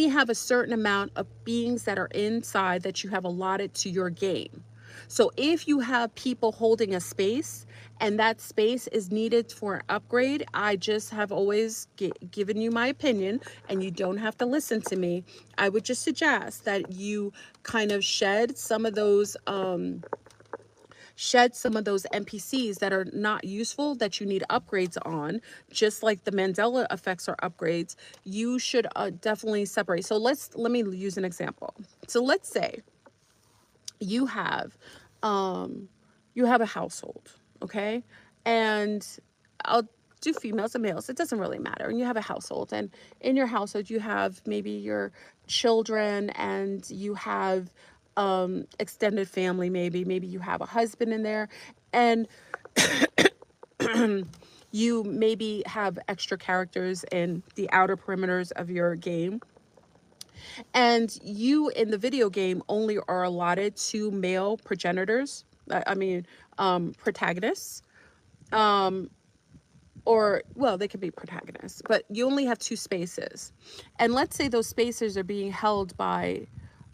You have a certain amount of beings that are inside that you have allotted to your game. So if you have people holding a space and that space is needed for an upgrade, I just have always given you my opinion, and you don't have to listen to me. I would just suggest that you kind of shed some of those NPCs that are not useful, that you need upgrades on, just like the Mandela effects are upgrades. You should definitely separate. So let me use an example. So let's say you have a household, okay? And I'll do females and males, it doesn't really matter. And you have a household, and in your household you have maybe your children, and you have extended family, maybe you have a husband in there, and you maybe have extra characters in the outer perimeters of your game. And you in the video game only are allotted 2 male progenitors, protagonists, or, well, they could be protagonists, but you only have 2 spaces. And let's say those spaces are being held by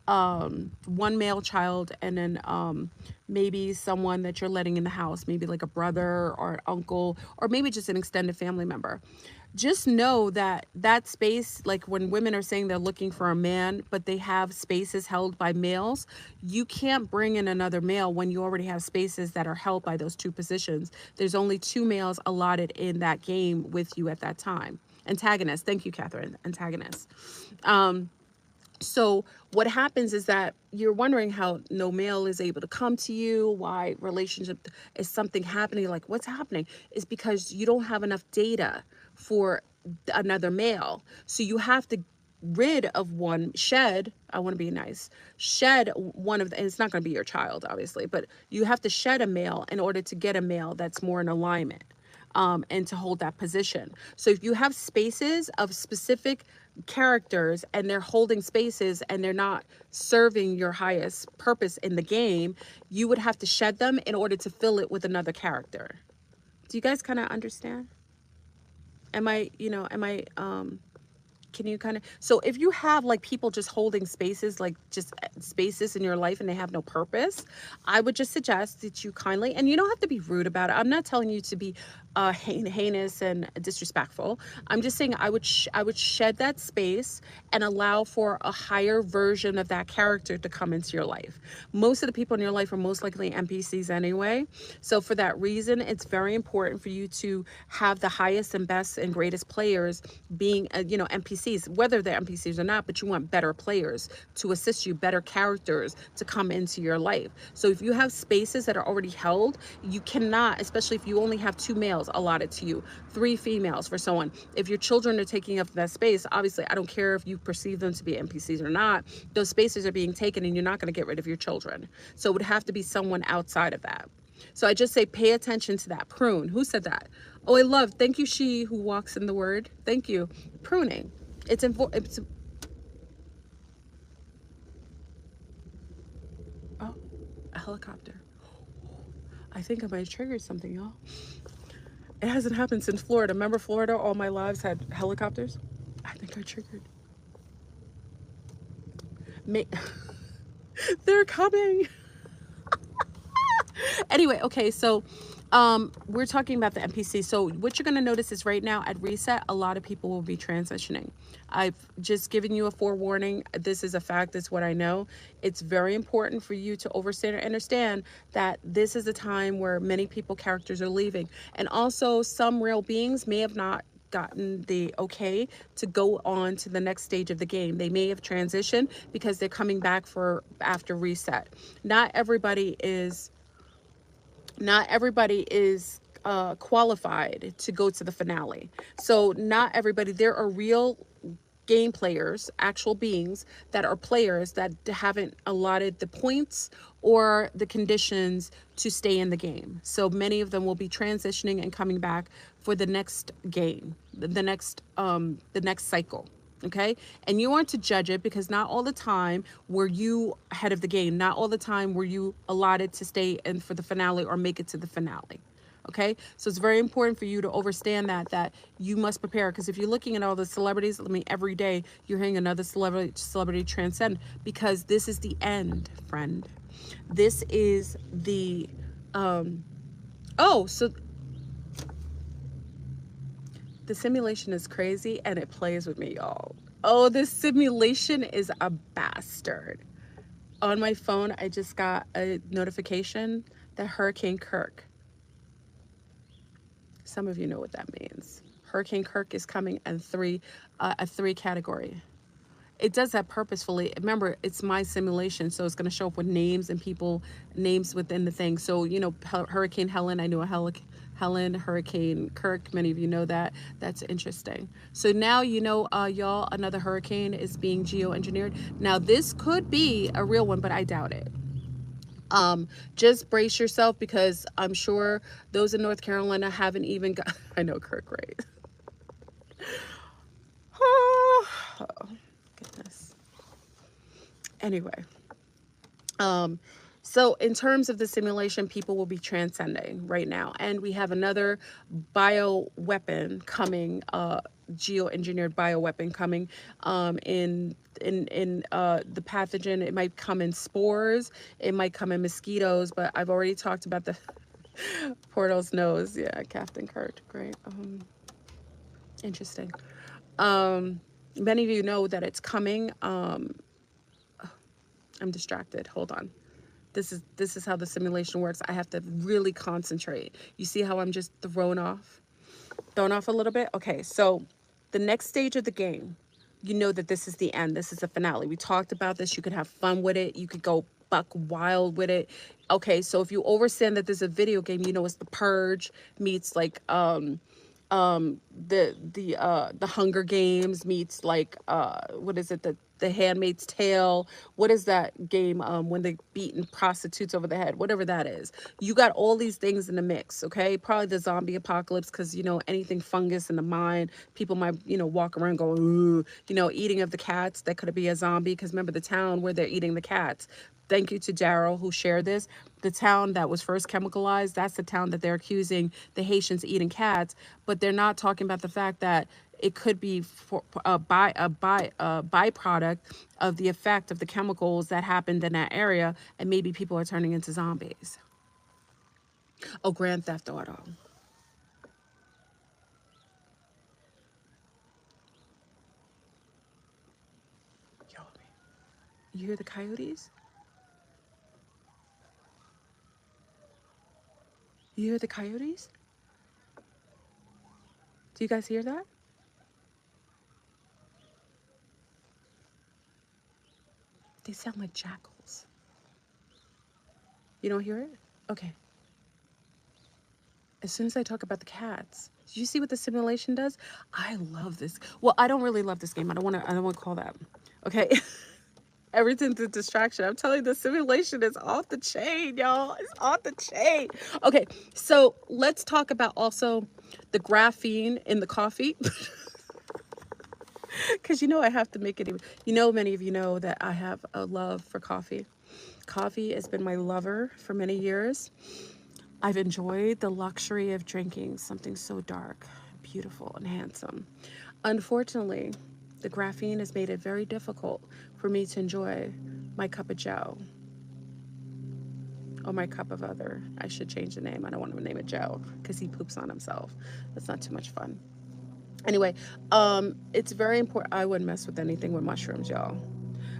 1 male child, and then maybe someone that you're letting in the house, maybe like a brother or an uncle, or maybe just an extended family member. Just know that that space, like when women are saying they're looking for a man, but they have spaces held by males, you can't bring in another male when you already have spaces that are held by those 2 positions. There's only 2 males allotted in that game with you at that time. Antagonist. Thank you, Catherine. Antagonist. So what happens is that you're wondering how no male is able to come to you, why relationship is something happening, like what's happening, is because you don't have enough data for another male. So you have to shed, I want to be nice, shed one of the, and it's not going to be your child, obviously, but you have to shed a male in order to get a male that's more in alignment. And to hold that position. So if you have spaces of specific characters and they're holding spaces and they're not serving your highest purpose in the game, you would have to shed them in order to fill it with another character. Do you guys kind of understand? Can you kind of, so if you have like people just holding spaces, like just spaces in your life, and they have no purpose, I would just suggest that you kindly, and you don't have to be rude about it. I'm not telling you to be heinous and disrespectful. I'm just saying I would shed that space and allow for a higher version of that character to come into your life. Most of the people in your life are most likely NPCs anyway. So for that reason, it's very important for you to have the highest and best and greatest players being, NPCs, whether they're NPCs or not, but you want better players to assist you, better characters to come into your life. So if you have spaces that are already held, you cannot, especially if you only have 2 males allotted to you, 3 females for someone. If your children are taking up that space, obviously, I don't care if you perceive them to be NPCs or not, those spaces are being taken, and you're not going to get rid of your children. So it would have to be someone outside of that. So I just say pay attention to that. Prune. Who said that? Oh, I love. Thank you, she who walks in the word. Thank you. Pruning. It's important. Oh, a helicopter. I think I might have triggered something, y'all. It hasn't happened since Florida. Remember Florida? All my lives had helicopters. I think I triggered. They're coming. Anyway, okay, so we're talking about the NPC. So what you're going to notice is right now at reset, a lot of people will be transitioning. I've just given you a forewarning. This is a fact. This is what I know. It's very important for you to understand that this is a time where many characters are leaving. And also some real beings may have not gotten the okay to go on to the next stage of the game. They may have transitioned because they're coming back for after reset. Not everybody is qualified to go to the finale. So not everybody, there are real game players, actual beings that are players that haven't allotted the points or the conditions to stay in the game. So many of them will be transitioning and coming back for the next game, the next cycle. Okay, and you aren't to judge it, because not all the time were you ahead of the game. Not all the time were you allotted to stay in for the finale or make it to the finale. Okay, so it's very important for you to understand that you must prepare, because if you're looking at all the celebrities, I mean, every day you're hearing another celebrity transcend, because this is the end, friend. This is the oh, so the simulation is crazy and it plays with me, y'all. Oh, this simulation is a bastard. On my phone, I just got a notification that Hurricane Kirk, some of you know what that means. Hurricane Kirk is coming in a 3 category. It does that purposefully. Remember, it's my simulation, so it's going to show up with names and people, names within the thing. So, you know, Hurricane Helen, I knew a Helen, Hurricane Kirk, many of you know that. That's interesting. So now you know, y'all, another hurricane is being geoengineered. Now, this could be a real one, but I doubt it. Just brace yourself, because I'm sure those in North Carolina haven't even got, I know Kirk, right? Oh, goodness. Anyway, so in terms of the simulation, people will be transcending right now, and we have another bioweapon coming, geoengineered bioweapon coming, in the pathogen. It might come in spores, it might come in mosquitoes, but I've already talked about the Portal's nose. Yeah, Captain Kirk, great. Interesting. Many of you know that it's coming. I'm distracted. Hold on. This is how the simulation works. I have to really concentrate. You see how I'm just thrown off a little bit? Okay, so the next stage of the game, you know that this is the end. This is the finale. We talked about this. You could have fun with it. You could go buck wild with it. Okay, so if you understand that there's a video game, you know it's the Purge meets like the Hunger Games meets like what is it, the Handmaid's Tale, what is that game, when they beating prostitutes over the head, whatever that is. You got all these things in the mix. Okay, probably the zombie apocalypse, because you know anything fungus in the mind, people might, you know, walk around going, ooh, you know, eating of the cats, that could be a zombie, because remember the town where they're eating the cats. Thank you to Daryl who shared this. The town that was first chemicalized, that's the town that they're accusing the Haitians eating cats, but they're not talking about the fact that it could be for a byproduct of the effect of the chemicals that happened in that area, and maybe people are turning into zombies. Oh, Grand Theft Auto. Yo, you hear the coyotes? You hear the coyotes? Do you guys hear that? They sound like jackals. You don't hear it? Okay. As soon as I talk about the cats, do you see what the simulation does? I love this. Well, I don't really love this game. I don't want to call that. Okay. Everything's a distraction. I'm telling you, the simulation is off the chain, y'all. It's off the chain. Okay. So let's talk about also the graphene in the coffee. Because you know I have to make it even. You know, many of you know that I have a love for coffee. Coffee has been my lover for many years. I've enjoyed the luxury of drinking something so dark, beautiful, and handsome. Unfortunately, the graphene has made it very difficult for me to enjoy my cup of Joe, or my cup of other. I should change the name. I don't want to name it Joe because he poops on himself. That's not too much fun. Anyway, it's very important. I wouldn't mess with anything with mushrooms, y'all.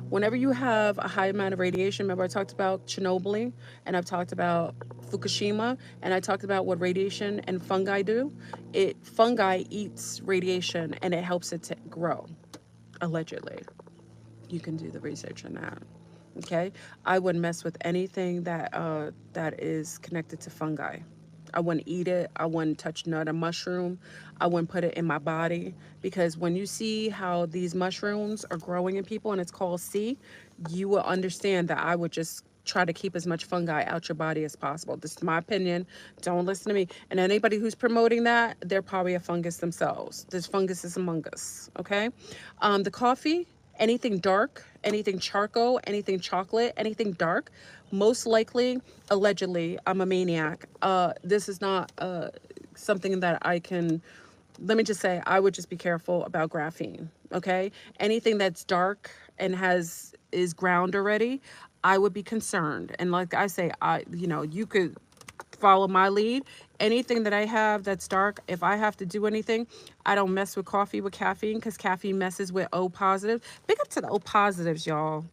Whenever you have a high amount of radiation, remember I talked about Chernobyl, and I've talked about Fukushima, and I talked about what radiation and fungi do. Fungi eats radiation and it helps it to grow, allegedly. You can do the research on that. Okay, I wouldn't mess with anything that is connected to fungi. I wouldn't eat it. I wouldn't touch nut or mushroom. I wouldn't put it in my body, because when you see how these mushrooms are growing in people, and it's called C, you will understand that I would just try to keep as much fungi out your body as possible. This is my opinion. Don't listen to me. And anybody who's promoting that, they're probably a fungus themselves. There's funguses among us. Okay, the coffee. anything dark, anything charcoal, anything chocolate, anything dark, most likely, allegedly, I'm a maniac. This is not something that I can, let me just say, I would just be careful about graphene. Okay, anything that's dark and is ground already, I would be concerned. And like I say, you could follow my lead. Anything that I have that's dark, if I have to do anything, I don't mess with coffee with caffeine, because caffeine messes with O positive. Big up to the O positives, y'all.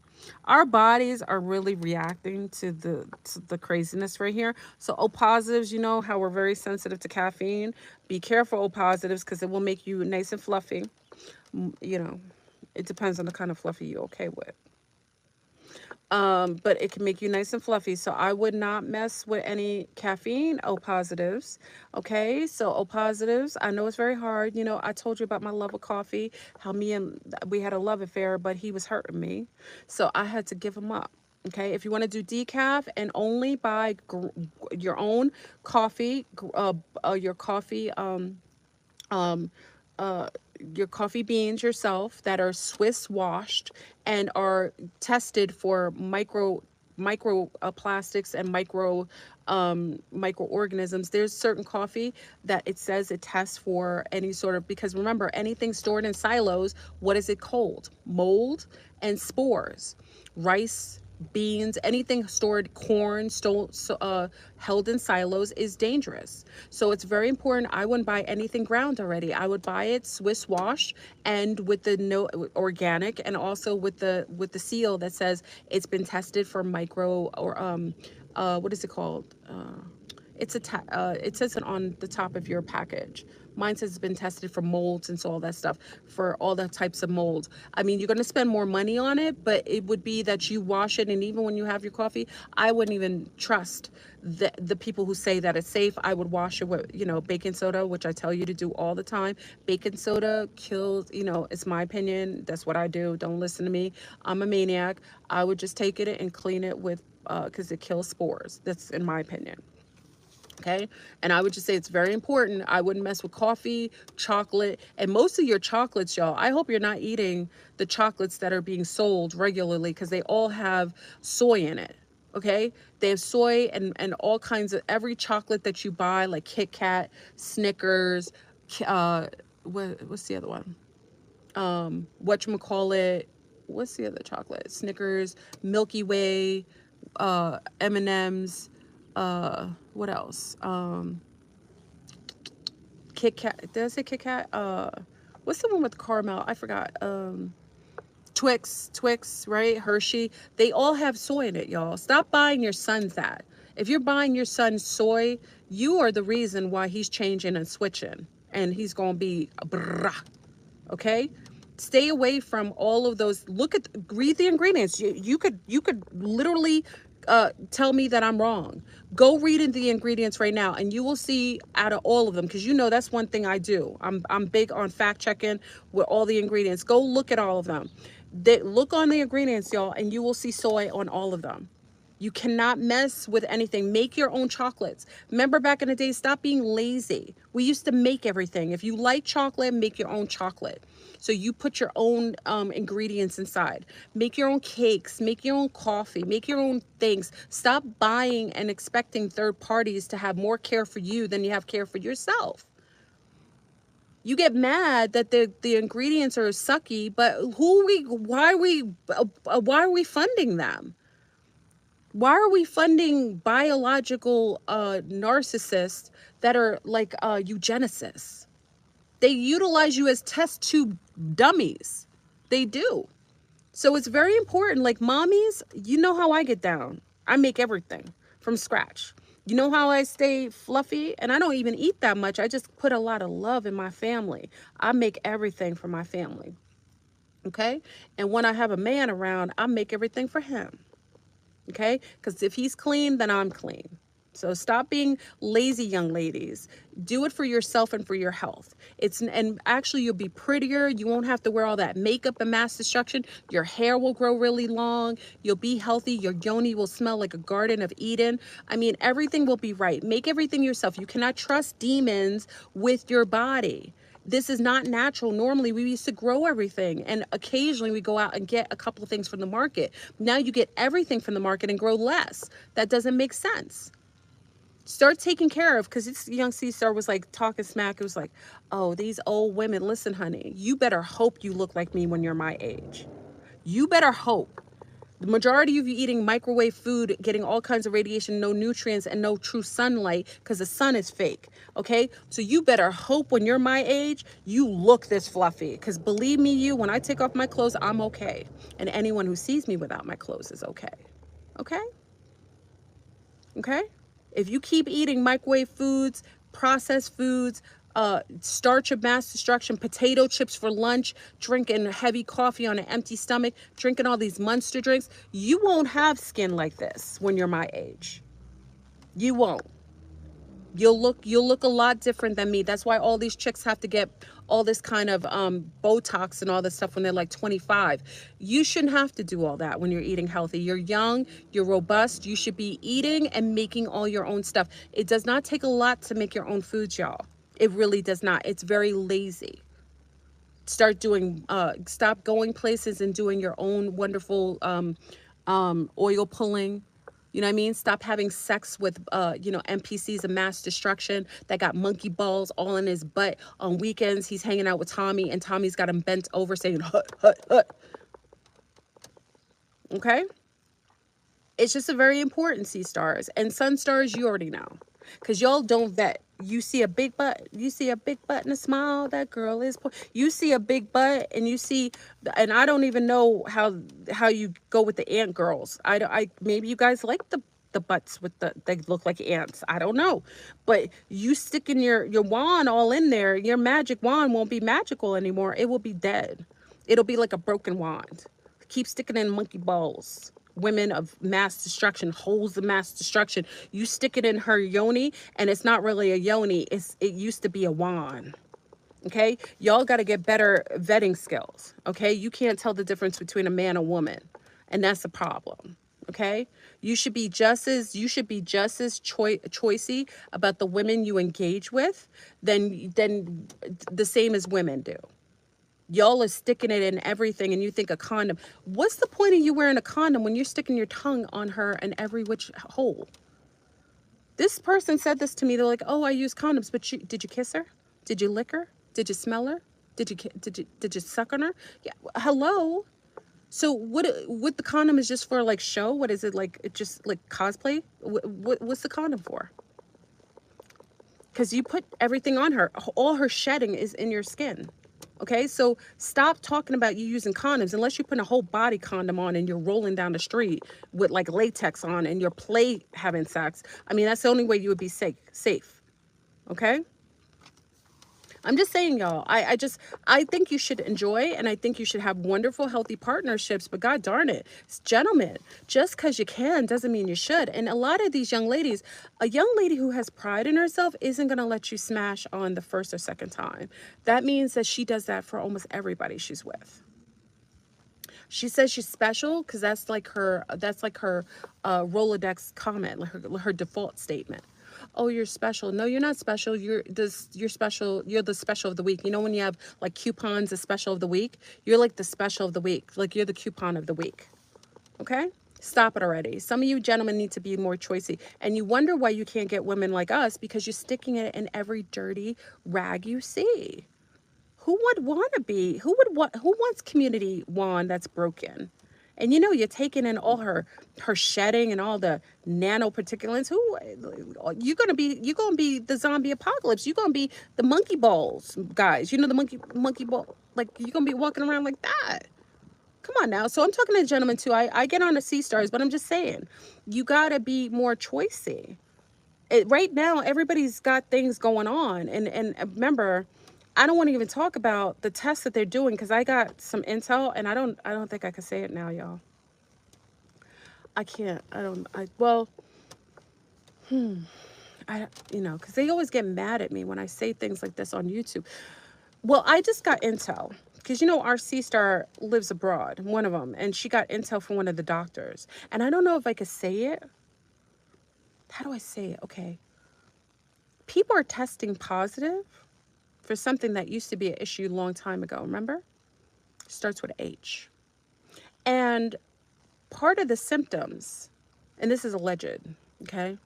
Our bodies are really reacting to the craziness right here. So O positives, you know how we're very sensitive to caffeine. Be careful, O positives, because it will make you nice and fluffy. You know, it depends on the kind of fluffy you're okay with. But it can make you nice and fluffy. So I would not mess with any caffeine O positives. Okay, so O positives, I know it's very hard. You know, I told you about my love of coffee, how me and we had a love affair, but he was hurting me. So I had to give him up. Okay, if you want to do decaf and only buy your own coffee, your coffee, um, uh, your coffee beans yourself that are Swiss washed and are tested for micro plastics and microorganisms. There's certain coffee that it says it tests for any sort of, because remember, anything stored in silos, what is it called? Mold and spores. Rice, beans, anything stored, corn, held in silos is dangerous. So it's very important. I wouldn't buy anything ground already. I would buy it Swiss wash and with the no organic, and also with the seal that says it's been tested for micro or what is it called? It says it on the top of your package. Mine says it's been tested for molds and so all that stuff, for all the types of molds. I mean, you're going to spend more money on it, but it would be that you wash it. And even when you have your coffee, I wouldn't even trust the people who say that it's safe. I would wash it with, baking soda, which I tell you to do all the time. Baking soda kills, it's my opinion. That's what I do. Don't listen to me. I'm a maniac. I would just take it and clean it with, because it kills spores. That's in my opinion. Okay, and I would just say it's very important. I wouldn't mess with coffee, chocolate, and most of your chocolates, y'all, I hope you're not eating the chocolates that are being sold regularly, because they all have soy in it. Okay, they have soy and all kinds of, every chocolate that you buy, like Kit Kat, Snickers, what's the other one? Whatchamacallit, what's the other chocolate? Snickers, Milky Way, M&M's, what else? Kit Kat, did I say Kit Kat? What's the one with caramel? I forgot. Twix, right? Hershey. They all have soy in it, y'all. Stop buying your son's that. If you're buying your son soy, you are the reason why he's changing and switching, and he's gonna be brah. Okay, stay away from all of those. Read the ingredients. You could literally tell me that I'm wrong. Go read in the ingredients right now, and you will see out of all of them, because that's one thing I do. I'm big on fact checking with all the ingredients. Go look at all of them. Look on the ingredients, y'all, and you will see soy on all of them. You cannot mess with anything. Make your own chocolates. Remember back in the day, stop being lazy. We used to make everything. If you like chocolate, make your own chocolate. So you put your own ingredients inside. Make your own cakes, make your own coffee, make your own things. Stop buying and expecting third parties to have more care for you than you have care for yourself. You get mad that the ingredients are sucky, but why are we funding them? Why are we funding biological narcissists that are like eugenicists? They utilize you as test tube dummies. They do. So it's very important. Like mommies, you know how I get down. I make everything from scratch. You know how I stay fluffy? And I don't even eat that much. I just put a lot of love in my family. I make everything for my family. Okay? And when I have a man around, I make everything for him. Okay? Because if he's clean, then I'm clean. So stop being lazy, young ladies. Do it for yourself and for your health. And actually you'll be prettier. You won't have to wear all that makeup and mass destruction. Your hair will grow really long. You'll be healthy. Your yoni will smell like a garden of Eden. I mean, everything will be right. Make everything yourself. You cannot trust demons with your body. This is not natural. Normally we used to grow everything, and occasionally we go out and get a couple of things from the market. Now you get everything from the market and grow less. That doesn't make sense. Start taking care of, because this young sea star was like talking smack. It was like, oh, these old women. Listen, honey, you better hope you look like me when you're my age. You better hope. The majority of you eating microwave food, getting all kinds of radiation, no nutrients, and no true sunlight, because the sun is fake. Okay, so you better hope when you're my age you look this fluffy, because believe me, you, when I take off my clothes, I'm okay, and anyone who sees me without my clothes is okay. Okay. Okay. If you keep eating microwave foods, processed foods, starch of mass destruction, potato chips for lunch, drinking heavy coffee on an empty stomach, drinking all these Monster drinks, you won't have skin like this when you're my age. You won't. You'll look a lot different than me. That's why all these chicks have to get all this kind of Botox and all this stuff when they're like 25. You shouldn't have to do all that when you're eating healthy. You're young, you're robust. You should be eating and making all your own stuff. It does not take a lot to make your own foods, y'all. It really does not. It's very lazy. Start doing, stop going places and doing your own wonderful oil pulling. You know what I mean? Stop having sex with, NPCs of mass destruction that got monkey balls all in his butt. On weekends, he's hanging out with Tommy, and Tommy's got him bent over saying, hut, hut, hut. Okay? It's just a very important, sea stars. And sun stars, you already know. Because y'all don't vet. You see a big butt. You see a big butt and a smile. That girl is. You see a big butt and you see, and I don't even know how you go with the ant girls. Maybe you guys like the butts with they look like ants. I don't know. But you sticking your wand all in there, your magic wand won't be magical anymore. It will be dead. It'll be like a broken wand. Keep sticking in monkey balls. Women of mass destruction, holes of mass destruction. You stick it in her yoni, and it's not really a yoni. It used to be a wand. Okay, y'all got to get better vetting skills. Okay, you can't tell the difference between a man and woman, and that's the problem. Okay, you should be just as choicey about the women you engage with than the same as women do. Y'all are sticking it in everything, and you think a condom. What's the point of you wearing a condom when you're sticking your tongue on her in every which hole? This person said this to me. They're like, oh, I use condoms, but did you kiss her? Did you lick her? Did you smell her? Did you suck on her? Yeah, hello. So what the condom is just for, like, show? What is it, like? It just like cosplay? What's the condom for? Because you put everything on her. All her shedding is in your skin. Okay, so stop talking about you using condoms unless you're putting a whole body condom on and you're rolling down the street with like latex on and you're having sex. I mean, that's the only way you would be safe. Okay? I'm just saying, y'all, I think you should enjoy, and I think you should have wonderful, healthy partnerships, but God darn it, gentlemen, just because you can doesn't mean you should. And a lot of these young ladies, a young lady who has pride in herself isn't going to let you smash on the first or second time. That means that she does that for almost everybody she's with. She says she's special because that's like her Rolodex comment, like her default statement. Oh, you're special. No, you're not special. You're special. You're the special of the week. You know, when you have like coupons, the special of the week, you're like the special of the week. Like, you're the coupon of the week. Okay? Stop it already. Some of you gentlemen need to be more choicey. And you wonder why you can't get women like us, because you're sticking it in every dirty rag you see. Who would want to be? Who wants community wand that's broken? And you know, you're taking in all her shedding and all the nanoparticulates. You're gonna be the zombie apocalypse. You're gonna be the monkey balls guys. You know, the monkey ball, like, you're gonna be walking around like that. Come on now. So I'm talking to gentlemen too. I get on the sea stars, but I'm just saying, you gotta be more choicey. Right now, everybody's got things going on, and remember, I don't want to even talk about the tests that they're doing, because I got some intel, and I don't think I can say it now, y'all. I can't. Because they always get mad at me when I say things like this on YouTube. Well, I just got intel, because, you know, our sea star lives abroad, one of them, and she got intel from one of the doctors, and I don't know if I could say it. How do I say it? Okay. People are testing positive for something that used to be an issue a long time ago. Remember? Starts with H. And part of the symptoms, and this is alleged, okay?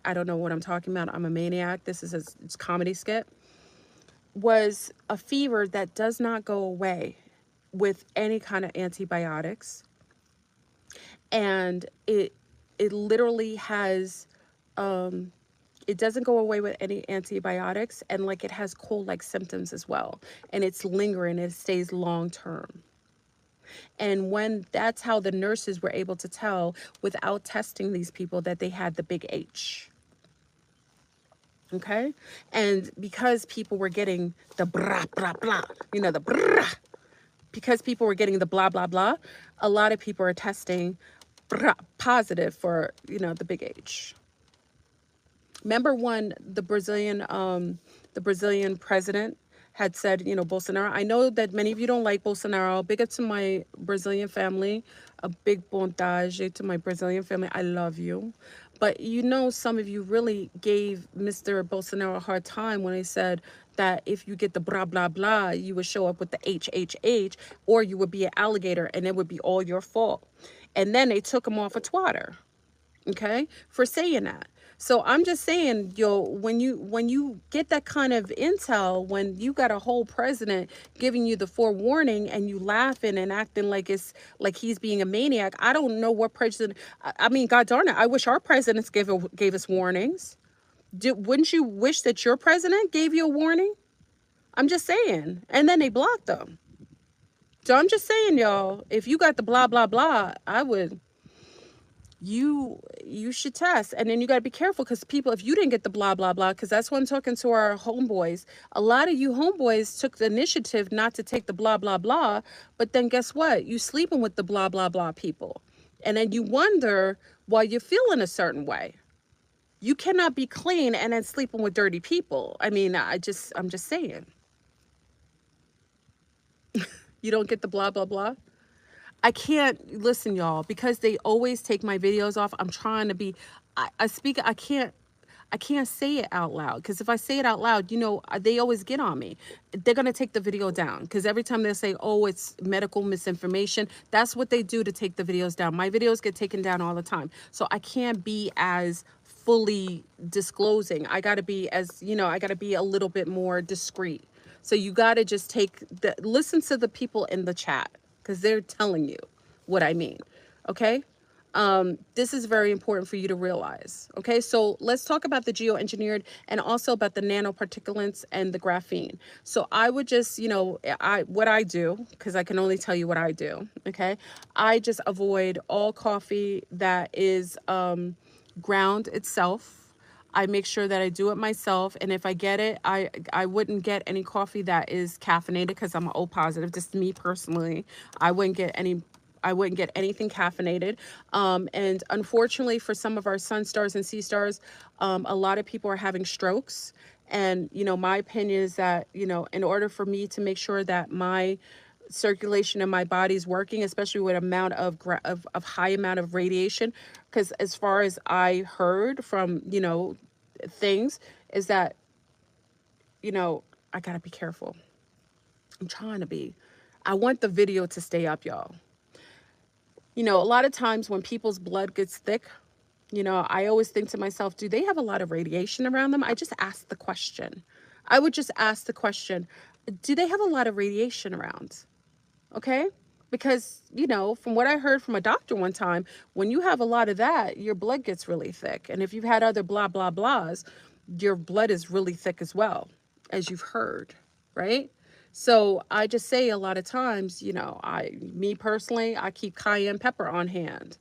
I don't know what I'm talking about. I'm a maniac. This is a comedy skit. Was a fever that does not go away with any kind of antibiotics. And it literally has, it doesn't go away with any antibiotics, and like it has cold-like symptoms as well. And it's lingering, it stays long term. And when that's how the nurses were able to tell without testing these people that they had the big H. Okay? And because people were getting the blah, blah, blah, you know, the blah, because people were getting the blah, blah, blah, a lot of people are testing positive for, you know, the big H. Remember when the Brazilian president had said, you know, Bolsonaro. I know that many of you don't like Bolsonaro. Big up to my Brazilian family. A big bondage to my Brazilian family. I love you. But you know, some of you really gave Mr. Bolsonaro a hard time when he said that if you get the blah, blah, blah, you would show up with the HHH, or you would be an alligator and it would be all your fault. And then they took him off a Twitter, okay, for saying that. So I'm just saying, yo, when you get that kind of intel, when you got a whole president giving you the forewarning and you laughing and acting like it's like he's being a maniac, I don't know what president. I mean, God darn it, I wish our presidents gave us warnings. Wouldn't you wish that your president gave you a warning? I'm just saying. And then they blocked them. So I'm just saying, y'all, if you got the blah blah blah, I would. You should test. And then you got to be careful, because people, if you didn't get the blah blah blah, because that's what I'm talking to our homeboys, a lot of you homeboys took the initiative not to take the blah blah blah, but then guess what, you sleeping with the blah blah blah people, and then you wonder why you're feeling a certain way. You cannot be clean and then sleeping with dirty people. I mean, I'm just saying. You don't get the blah blah blah. I can't listen, y'all, because they always take my videos off. I'm trying to be, I speak, I can't say it out loud, because if I say it out loud, you know, they always get on me. They're going to take the video down, because every time they say, oh, it's medical misinformation, that's what they do to take the videos down. My videos get taken down all the time. So I can't be as fully disclosing. I got to be as, you know, I got to be a little bit more discreet. So you got to just listen to the people in the chat, because they're telling you what I mean, okay? This is very important for you to realize, okay? So let's talk about the geoengineered and also about the nanoparticulates and the graphene. So I would just, you know, what I do, because I can only tell you what I do, okay? I just avoid all coffee that is ground itself. I make sure that I do it myself. And if I get it, I wouldn't get any coffee that is caffeinated, because I'm an O positive. Just me personally, I wouldn't get anything caffeinated. And unfortunately for some of our sun stars and sea stars, a lot of people are having strokes. And, you know, my opinion is that, you know, in order for me to make sure that my circulation in my body is working, especially with amount of high amount of radiation, because as far as I heard from, you know, things, is that, you know, I gotta be careful. I'm trying to be. I want the video to stay up, y'all. You know, a lot of times when people's blood gets thick, you know, I always think to myself, do they have a lot of radiation around them? I just ask the question. I would just ask the question, do they have a lot of radiation around? Okay? Because, you know, from what I heard from a doctor one time, when you have a lot of that, your blood gets really thick. And if you've had other blah, blah, blahs, your blood is really thick as well, as you've heard, right? So I just say a lot of times, you know, me personally, I keep cayenne pepper on hand.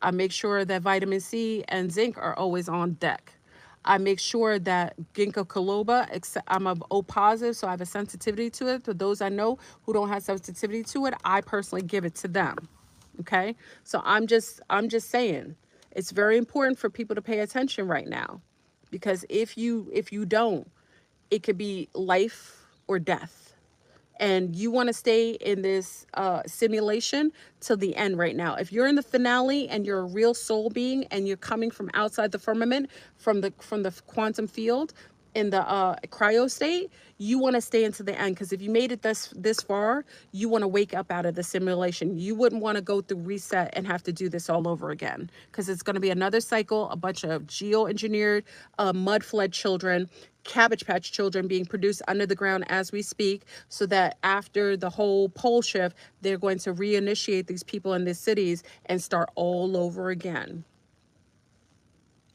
I make sure that vitamin C and zinc are always on deck. I make sure that ginkgo biloba, I'm a O positive, so I have a sensitivity to it. For those I know who don't have sensitivity to it, I personally give it to them. Okay? So I'm just saying, it's very important for people to pay attention right now, because if you don't, it could be life or death. And you want to stay in this simulation till the end right now. If you're in the finale and you're a real soul being and you're coming from outside the firmament, from the quantum field, in the cryo state, you want to stay into the end, because if you made it this far, you want to wake up out of the simulation. You wouldn't want to go through reset and have to do this all over again, because it's going to be another cycle, a bunch of geoengineered, mud fled children, Cabbage Patch children being produced under the ground as we speak, so that after the whole pole shift, they're going to reinitiate these people in these cities and start all over again.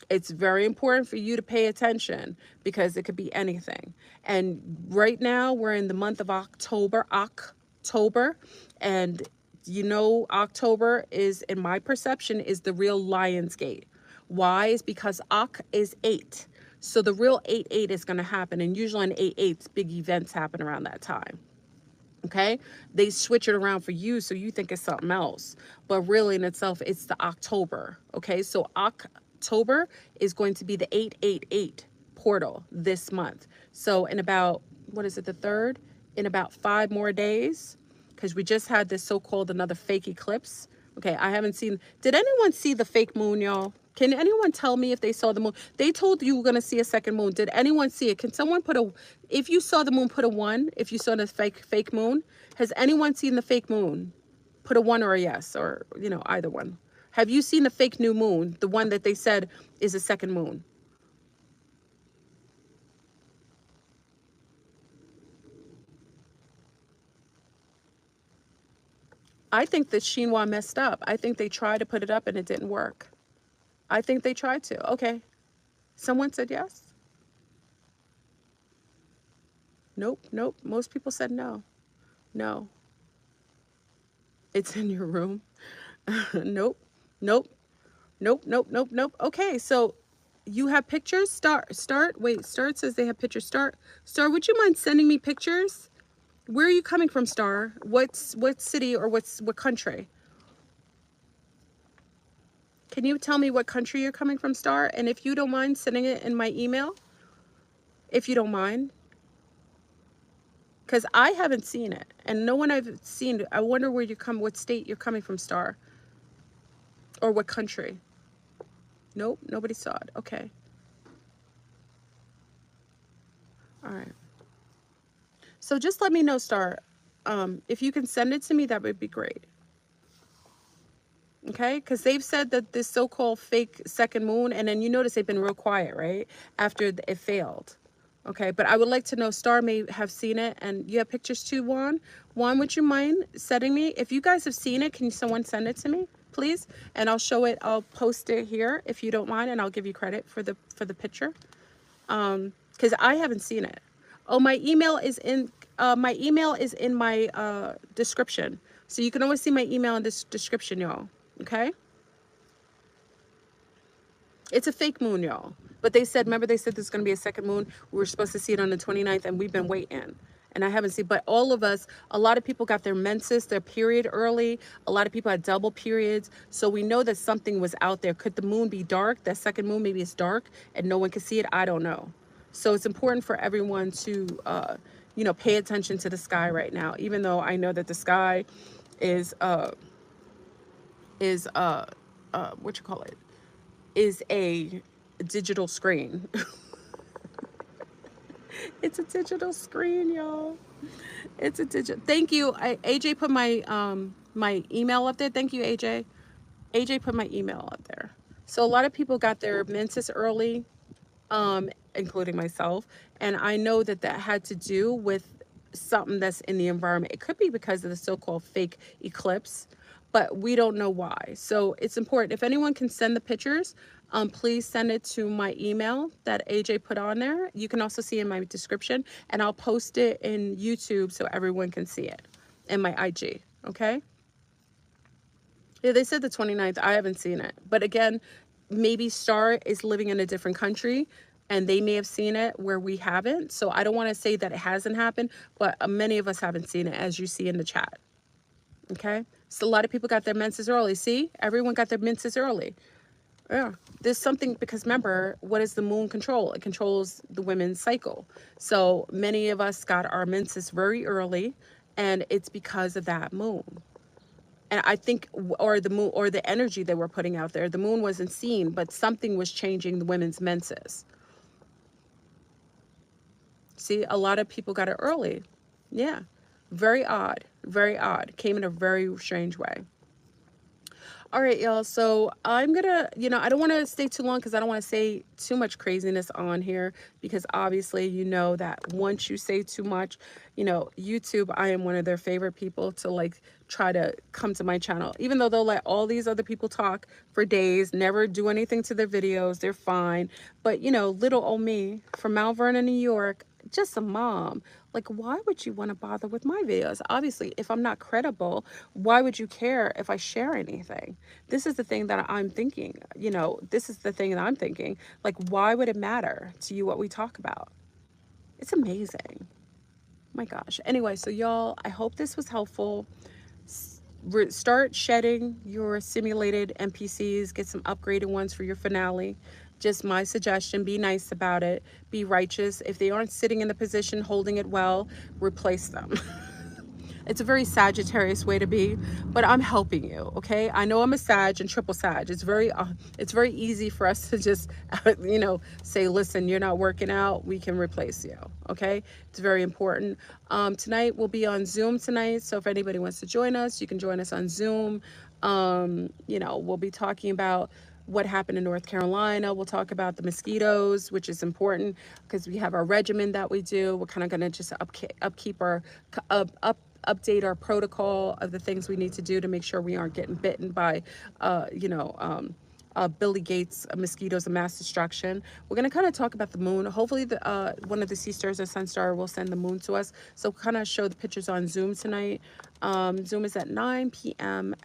It's very important for you to pay attention, because it could be anything. And right now we're in the month of October, and you know, October is, in my perception, is the real Lion's Gate. Why? Is because Oc is 8. So the real 8-8 is going to happen. And usually in 8-8s, big events happen around that time. Okay, they switch it around for you, so you think it's something else, but really in itself, it's the October. Okay, so October is going to be the 888 portal this month. So in about, what is it, the 3rd? In about 5 more days, because we just had this so-called another fake eclipse. Okay, I haven't seen, did anyone see the fake moon, y'all? Can anyone tell me if they saw the moon? They told you were going to see a second moon. Did anyone see it? Can someone put a, if you saw the moon, put a 1. If you saw the fake moon, has anyone seen the fake moon? Put a 1 or a yes, or, you know, either one. Have you seen the fake new moon? The one that they said is a second moon? I think that Xinhua messed up. I think they tried to put it up and it didn't work. I think they tried to. Okay. Someone said yes. Nope, nope. Most people said no. No. It's in your room. Nope. Nope. Nope, nope, nope, nope. Okay, so you have pictures? Start. Wait, Start says they have pictures. Star, would you mind sending me pictures? Where are you coming from, Star? What city or what country? Can you tell me what country you're coming from, Star? And if you don't mind sending it in my email, if you don't mind, because I haven't seen it, and no one I've seen. I wonder where you come, what state you're coming from, Star, or what country. Nope, nobody saw it. Okay. All right. So just let me know, Star. If you can send it to me, that would be great. Okay, because they've said that this so-called fake second moon, and then you notice they've been real quiet, right? After it failed. Okay, but I would like to know, Star may have seen it, and you have pictures too, Juan. Juan, would you mind sending me? If you guys have seen it, can someone send it to me, please? And I'll show it, I'll post it here if you don't mind, and I'll give you credit for the picture. Because I haven't seen it. Oh, my email is in my description. So you can always see my email in this description, y'all. Okay? It's a fake moon, y'all. But they said, remember they said there's going to be a second moon? We were supposed to see it on the 29th, and we've been waiting. And I haven't seen, but all of us, a lot of people got their menses, their period early. A lot of people had double periods. So we know that something was out there. Could the moon be dark? That second moon, maybe it's dark and no one can see it. I don't know. So it's important for everyone to, you know, pay attention to the sky right now, even though I know that the sky is what you call it, is a digital screen. It's a digital screen, y'all. It's a digital. Thank you. AJ put my my email up there. Thank you, AJ. AJ put my email up there. So a lot of people got their menses early, including myself, and I know that that had to do with something that's in the environment. It could be because of the so-called fake eclipse, but we don't know why. So it's important. If anyone can send the pictures, please send it to my email that AJ put on there. You can also see in my description, and I'll post it in YouTube so everyone can see it, and my IG, okay? Yeah, they said the 29th. I haven't seen it. But again, maybe Star is living in a different country, and they may have seen it where we haven't. So I don't want to say that it hasn't happened, but many of us haven't seen it, as you see in the chat. Okay? So a lot of people got their menses early. See? Everyone got their menses early. Yeah. There's something, because remember, what does the moon control? It controls the women's cycle. So many of us got our menses very early, and it's because of that moon. And I think, or the moon, or the energy they were putting out there. The moon wasn't seen, but something was changing the women's menses. See, a lot of people got it early. Yeah. Very odd. Very odd. Came in a very strange way. All right, y'all. So I'm gonna, I don't want to stay too long because I don't want to say too much craziness on here, because obviously, that once you say too much, YouTube, I am one of their favorite people to like try to come to my channel, even though they'll let all these other people talk for days, never do anything to their videos. They're fine. But, little old me from Mount Vernon, New York, just a mom. Like, why would you want to bother with my videos? Obviously, if I'm not credible, why would you care if I share anything? This is the thing that I'm thinking. This is the thing that I'm thinking. Like, why would it matter to you what we talk about? It's amazing. My gosh. Anyway, so y'all, I hope this was helpful. Start shedding your simulated NPCs. Get some upgraded ones for your finale. Just my suggestion, be nice about it. Be righteous. If they aren't sitting in the position holding it well, replace them. It's a very Sagittarius way to be, but I'm helping you, okay? I know I'm a Sag and triple Sag. It's very easy for us to just, say, listen, you're not working out, we can replace you, okay? It's very important. Tonight we'll be on Zoom tonight, so if anybody wants to join us, you can join us on Zoom. We'll be talking about what happened in North Carolina. We'll talk about the mosquitoes, which is important because we have our regimen that we do. We're kind of going to just update our protocol of the things we need to do to make sure we aren't getting bitten by, Billy Gates mosquitoes of mass destruction. We're going to kind of talk about the moon. Hopefully one of the sea stars or sun star will send the moon to us. So kind of show the pictures on Zoom tonight. Zoom is at 9 p.m.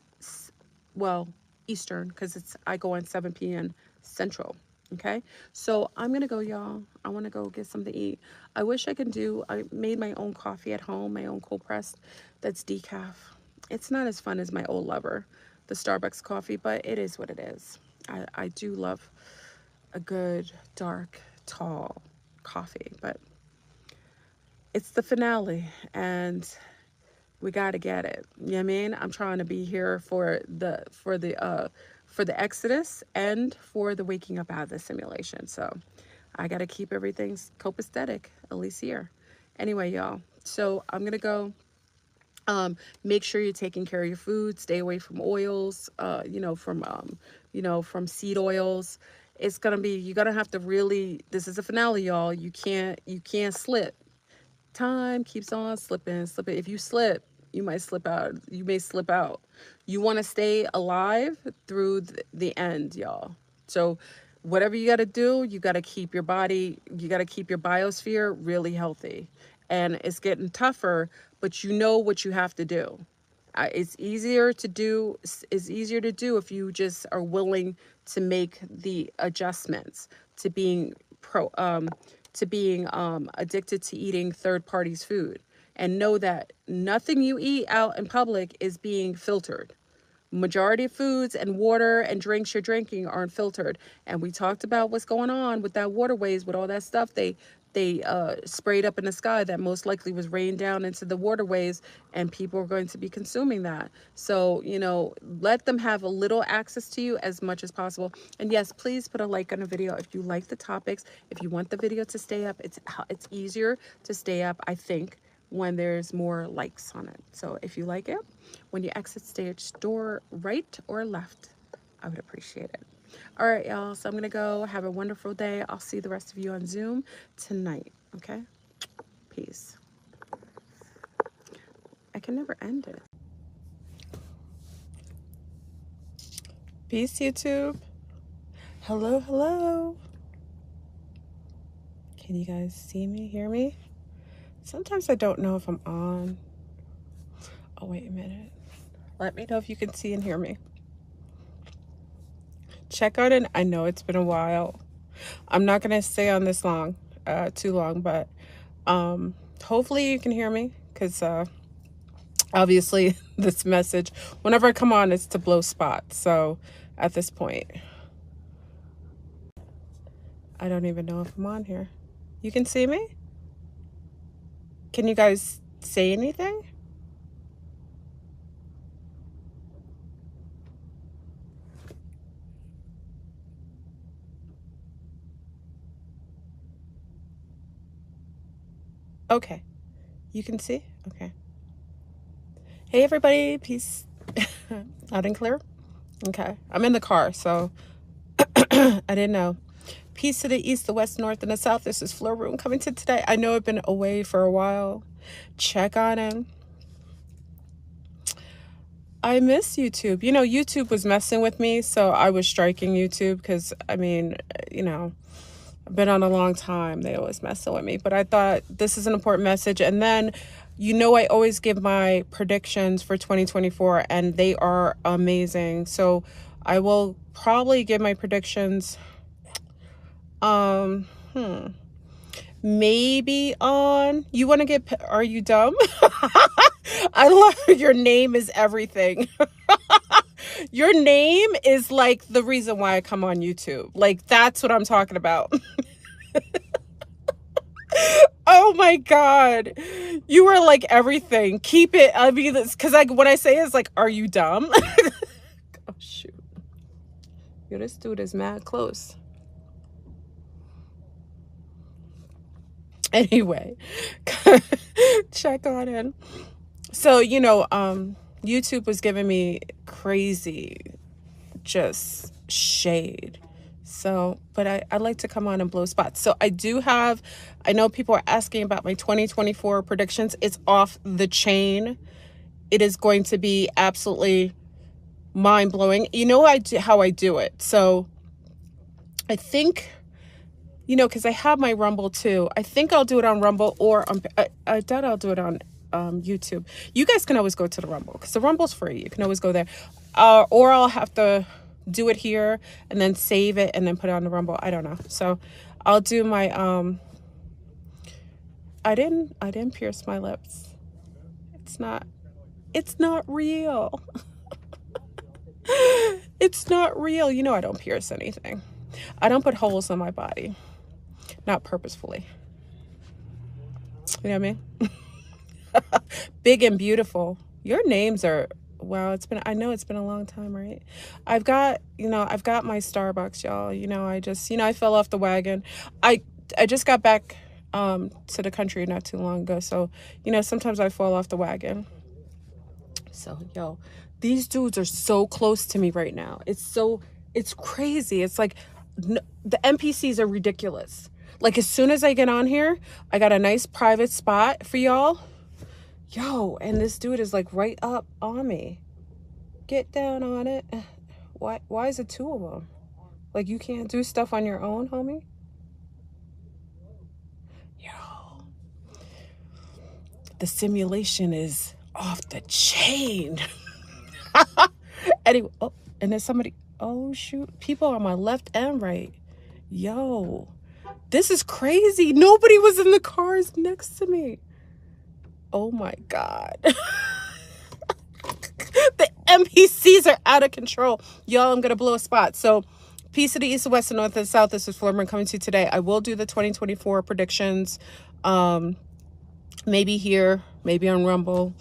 Well, Eastern, because I go on 7 p.m. Central. Okay, so I'm gonna go, y'all. I want to go get something to eat. I wish I made my own coffee at home, my own cold pressed. That's decaf. It's not as fun as my old lover, the Starbucks coffee, but it is what it is. I do love a good dark tall coffee, but it's the finale and we got to get it. You know what I mean? I'm trying to be here for the exodus and for the waking up out of the simulation. So I got to keep everything copacetic, at least here. Anyway, y'all. So I'm going to go. Make sure you're taking care of your food. Stay away from oils, from seed oils. It's going to be, you're going to have to really, this is a finale, y'all. You can't slip. Time keeps on slipping. If you slip, you might slip out. You may slip out. You want to stay alive through the end, y'all. So whatever you got to do, you got to keep your body, you got to keep your biosphere really healthy. And it's getting tougher, but you know what you have to do. It's easier to do. It's easier to do if you just are willing to make the adjustments to being addicted to eating third parties' food, and know that nothing you eat out in public is being filtered. Majority of foods and water and drinks you're drinking aren't filtered. And we talked about what's going on with that waterways, with all that stuff they sprayed up in the sky that most likely was rained down into the waterways, and people are going to be consuming that. So, let them have a little access to you as much as possible. And yes, please put a like on the video if you like the topics. If you want the video to stay up, it's easier to stay up, I think, when there's more likes on it. So if you like it, when you exit stage door, right or left, I would appreciate it. All right, y'all. So I'm going to go. Have a wonderful day. I'll see the rest of you on Zoom tonight. Okay? Peace. I can never end it. Peace, YouTube. Hello, hello. Can you guys see me, hear me? Sometimes I don't know if I'm on. Oh, wait a minute. Let me know if you can see and hear me. Check out it. I know it's been a while. I'm not going to stay on this too long, but hopefully you can hear me, because obviously this message, whenever I come on, it's to blow spots. So at this point, I don't even know if I'm on here. You can see me? Can you guys say anything? Okay. You can see? Okay. Hey, everybody. Peace. Out and clear? Okay. I'm in the car, so I didn't know. Peace to the east, the west, north, and the south. This is Fleur Room coming to today. I know I've been away for a while. Check on him. I miss YouTube. You know, YouTube was messing with me, so I was striking YouTube because, I mean, you know, I've been on a long time. They always messing with me. But I thought this is an important message. And then, you know, I always give my predictions for 2024, and they are amazing. So I will probably give my predictions maybe on, you want to get, are you dumb? I love your name is everything. Your name is like the reason why I come on YouTube. Like, that's what I'm talking about. Oh my God. You are like everything. Keep it. I mean, because when I say it's like, are you dumb? Oh, shoot. Yo, this dude is mad close. Anyway, check on in. So, you know, YouTube was giving me crazy just shade. So, but I like to come on and blow spots. So I know people are asking about my 2024 predictions. It's off the chain. It is going to be absolutely mind-blowing. You know how I do it. So I think, you know, because I have my Rumble too. I think I'll do it on Rumble or I doubt I'll do it on YouTube. You guys can always go to the Rumble because the Rumble's free. You can always go there. Or I'll have to do it here and then save it and then put it on the Rumble. I don't know. So I'll do my I didn't pierce my lips. It's not real. It's not real. You know I don't pierce anything. I don't put holes in my body. Not purposefully. You know what I mean? Big and beautiful. Your names are, wow, I know it's been a long time, right? I've got my Starbucks, y'all. You know, I fell off the wagon. I just got back to the country not too long ago. So, you know, sometimes I fall off the wagon. So, yo, these dudes are so close to me right now. It's crazy. It's like the NPCs are ridiculous. Like, as soon as I get on here, I got a nice private spot for y'all. Yo, and this dude is like right up on me. Get down on it. Why is it two of them? Like, you can't do stuff on your own, homie? Yo. The simulation is off the chain. Anyway, oh, and there's somebody, oh shoot, people on my left and right. Yo, this is crazy. Nobody was in the cars next to me. Oh my God. The NPCs are out of control. Y'all, I'm going to blow a spot. So, peace to the east, the west, the north, and the south. This is Fleur coming to you today. I will do the 2024 predictions. Maybe here, maybe on Rumble.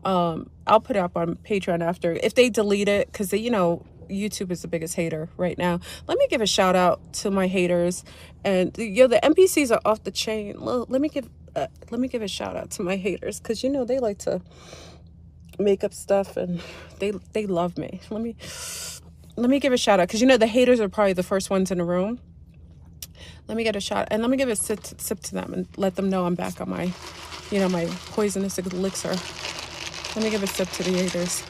I'll put it up on Patreon after. If they delete it, because, you know, YouTube is the biggest hater right now. Let me give a shout out to my haters. And, yo, the NPCs are off the chain. Let me give a shout out to my haters, because, you know, they like to make up stuff and they love me. Let me give a shout out, because, you know, the haters are probably the first ones in the room. Let me get a shot, and let me give a sip to them and let them know I'm back on my, you know, my poisonous elixir. Let me give a sip to the haters.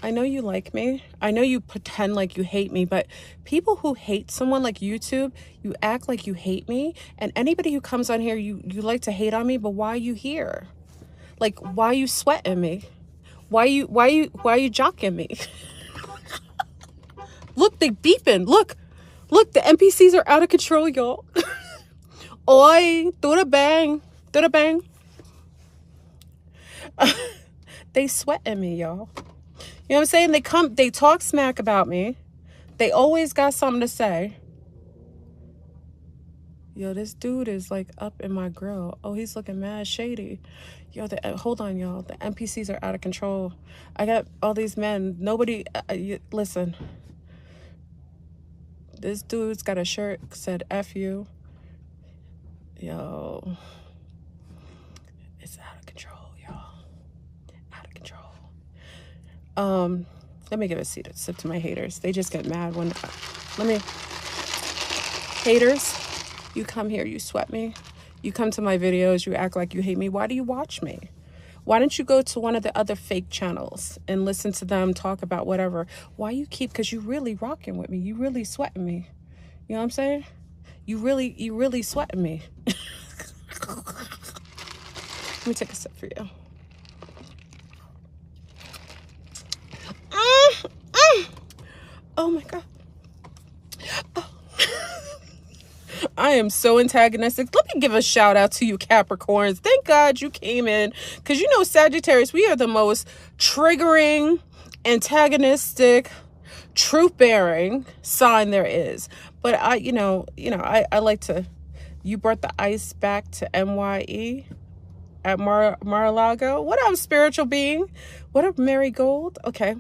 I know you like me. I know you pretend like you hate me, but people who hate someone like YouTube, you act like you hate me. And anybody who comes on here, you like to hate on me, but why are you here? Like, why are you sweating me? Why are you jocking me? Look, they beeping. Look, the NPCs are out of control, y'all. Oi, do the bang. They sweating me, y'all. You know what I'm saying? They talk smack about me. They always got something to say. Yo, this dude is like up in my grill. Oh, he's looking mad shady. Yo, hold on, y'all. The NPCs are out of control. I got all these men. Nobody, listen. This dude's got a shirt that said F you. Yo. Let me give a sip to my haters. They just get mad when, haters, you come here, you sweat me. You come to my videos, you act like you hate me. Why do you watch me? Why don't you go to one of the other fake channels and listen to them talk about whatever? Why you keep, because you really rocking with me. You really sweating me. You know what I'm saying? You really sweating me. Let me take a sip for you. Oh my God. Oh. I am so antagonistic. Let me give a shout out to you Capricorns. Thank God you came in, because you know Sagittarius, we are the most triggering, antagonistic, truth-bearing sign there is. But I like to, you brought the ice back to NYE at Mar-a-Lago. What up, spiritual being? What up, Marigold? Okay.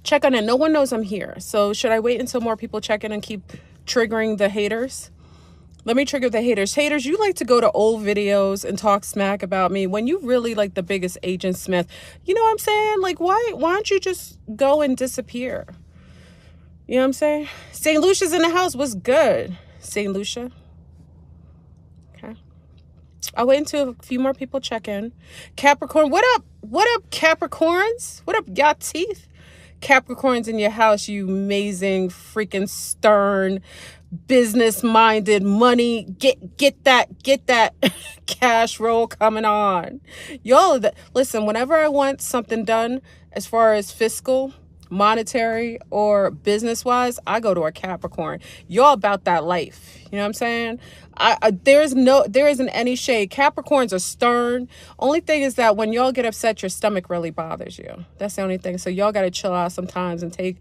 Check on it. No one knows I'm here. So should I wait until more people check in and keep triggering the haters? Let me trigger the haters. Haters, you like to go to old videos and talk smack about me when you really like the biggest Agent Smith. You know what I'm saying? Like, why don't you just go and disappear? You know what I'm saying? St. Lucia's in the house. What's good, St. Lucia? Okay. I'll wait until a few more people check in. Capricorn, what up? What up, Capricorns? What up, y'all teeth? Capricorns in your house, you amazing, freaking stern, business-minded, money. Get that cash roll coming on. Y'all, listen, whenever I want something done as far as fiscal, monetary, or business-wise, I go to a Capricorn. Y'all about that life. You know what I'm saying? There isn't any shade. Capricorns are stern. Only thing is that when y'all get upset, your stomach really bothers you. That's the only thing. So y'all got to chill out sometimes and take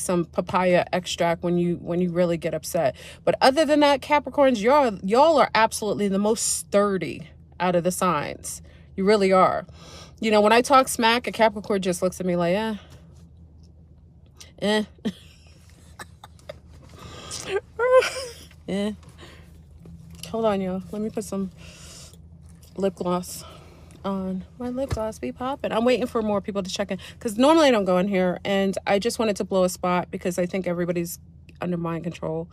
some papaya extract when you really get upset. But other than that, Capricorns, y'all are absolutely the most sturdy out of the signs. You really are. You know, when I talk smack, a Capricorn just looks at me like, yeah. Hold on, y'all. Let me put some lip gloss on. My lip gloss be popping. I'm waiting for more people to check in, because normally I don't go in here, and I just wanted to blow a spot because I think everybody's under mind control.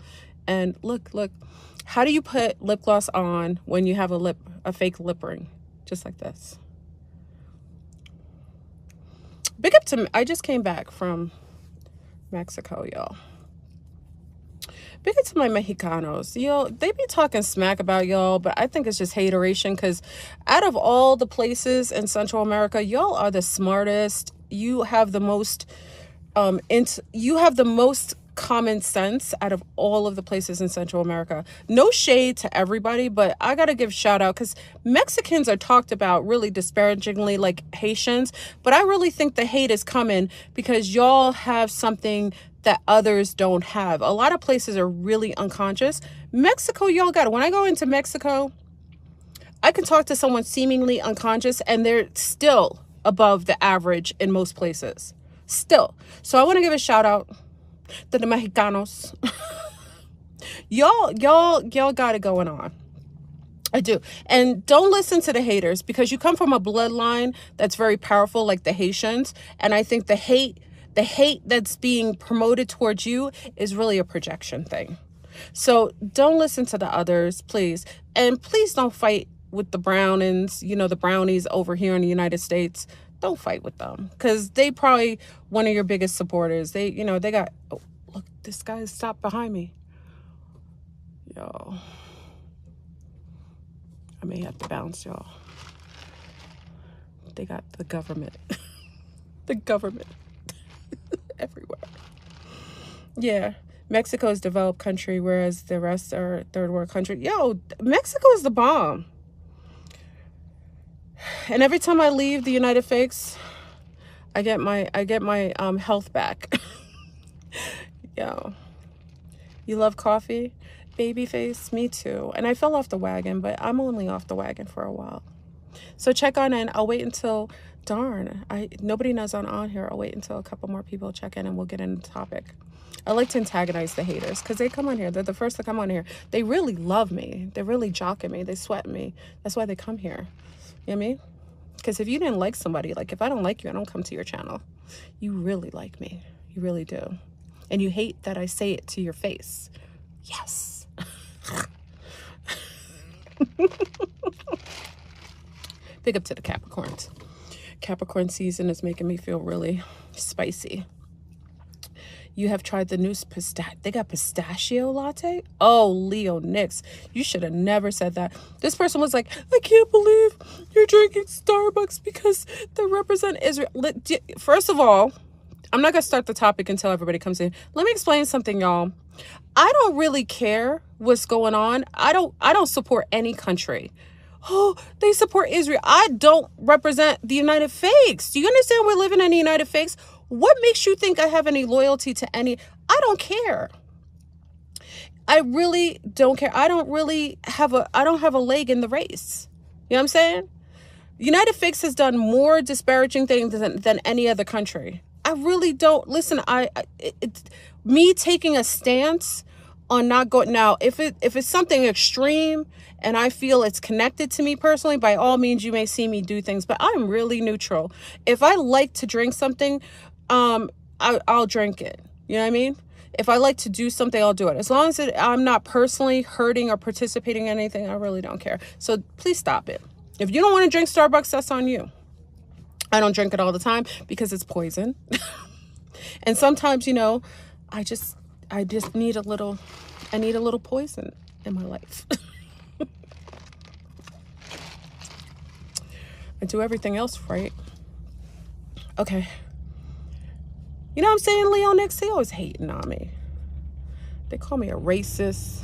And look, how do you put lip gloss on when you have a fake lip ring? Just like this. Big up to me. I just came back from Mexico, y'all. Big up to my Mexicanos. Yo, they be talking smack about y'all, but I think it's just hateration, because out of all the places in Central America, y'all are the smartest. You have the most common sense out of all of the places in Central America. No shade to everybody, but I gotta give shout out, because Mexicans are talked about really disparagingly like Haitians, but I really think the hate is coming because y'all have something that others don't have. A lot of places are really unconscious. Mexico, y'all got it. When I go into Mexico, I can talk to someone seemingly unconscious and they're still above the average in most places. Still. So I want to give a shout out to the Mexicanos. y'all got it going on. I do. And don't listen to the haters, because you come from a bloodline that's very powerful, like the Haitians. And I think the hate that's being promoted towards you is really a projection thing. So don't listen to the others, please. And please don't fight with the Brownings, the brownies over here in the United States. Don't fight with them, because they probably one of your biggest supporters. They got, oh, look, this guy stopped behind me. Yo, I may have to bounce, y'all. They got the government. The government. Everywhere. Yeah, Mexico is a developed country, whereas the rest are third world country. Yo, Mexico is the bomb. And every time I leave the United States, I get my health back. Yo, you love coffee, babyface? Me too. And I fell off the wagon, but I'm only off the wagon for a while. So check on in. I'll wait until, darn, nobody knows I'm on here. I'll wait until a couple more people check in and we'll get into the topic. I like to antagonize the haters because they come on here. They're the first to come on here. They really love me. They're really jocking me. They sweat me. That's why they come here. You know what I mean? Because if you didn't like somebody, like if I don't like you, I don't come to your channel. You really like me. You really do. And you hate that I say it to your face. Yes. Big up to the Capricorns. Capricorn season is making me feel really spicy. You have tried the new they got pistachio latte? Oh, Leo Nix, you should have never said that. This person was like, I can't believe you're drinking Starbucks because they represent Israel. First of all, I'm not going to start the topic until everybody comes in. Let me explain something, y'all. I don't really care what's going on. I don't support any country. Oh, they support Israel. I don't represent the United Fakes. Do you understand we're living in the United Fakes? What makes you think I have any loyalty to any? I don't care. I really don't care. I don't have a leg in the race. You know what I'm saying? United Fakes has done more disparaging things than any other country. I really don't. Listen, me taking a stance on not going, now, if it's something extreme and I feel it's connected to me personally, by all means, you may see me do things, but I'm really neutral. If I like to drink something, I'll drink it. You know what I mean? If I like to do something, I'll do it. As long as I'm not personally hurting or participating in anything, I really don't care. So please stop it. If you don't want to drink Starbucks, that's on you. I don't drink it all the time because it's poison. And sometimes, you know, I just need a little poison in my life. I do everything else right. Okay. You know what I'm saying, Leo Nix? They always hating on me. They call me a racist.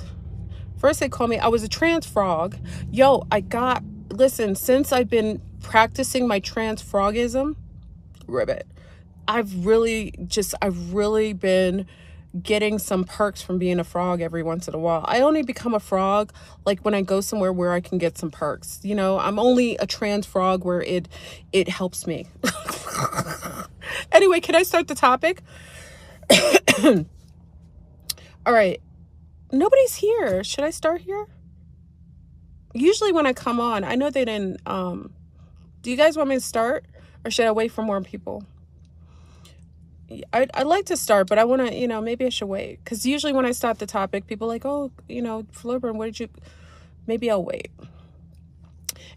First they call me, I was a trans frog. Yo, listen, since I've been practicing my trans frogism, ribbit, I've really been getting some perks from being a frog every once in a while. I only become a frog like when I go somewhere where I can get some perks. You know, I'm only a trans frog where it helps me. Anyway, can I start the topic? All right. Nobody's here. Should I start here? Usually when I come on, I know they didn't, do you guys want me to start or should I wait for more people? I'd like to start, but I want to, you know, maybe I should wait. Because usually when I start the topic, people are like, oh, you know, Fleur, what did you, maybe I'll wait.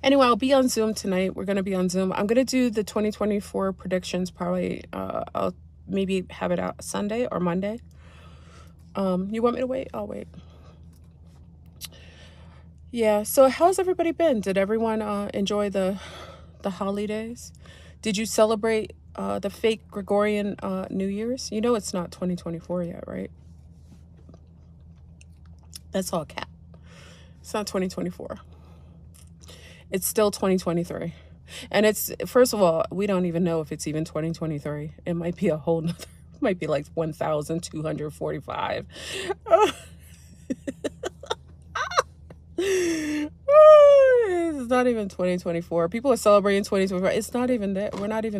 Anyway, I'll be on Zoom tonight. We're going to be on Zoom. I'm going to do the 2024 predictions probably, I'll maybe have it out Sunday or Monday. You want me to wait? I'll wait. Yeah, so how's everybody been? Did everyone enjoy the holidays? Did you celebrate the fake Gregorian New Year's? You know it's not 2024 yet, right? That's all cap. It's not 2024. It's still 2023. And it's, first of all, we don't even know if it's even 2023. It might be a whole nother, it might be like 1,245. It's not even 2024. People are celebrating 2024. It's not even that. We're not even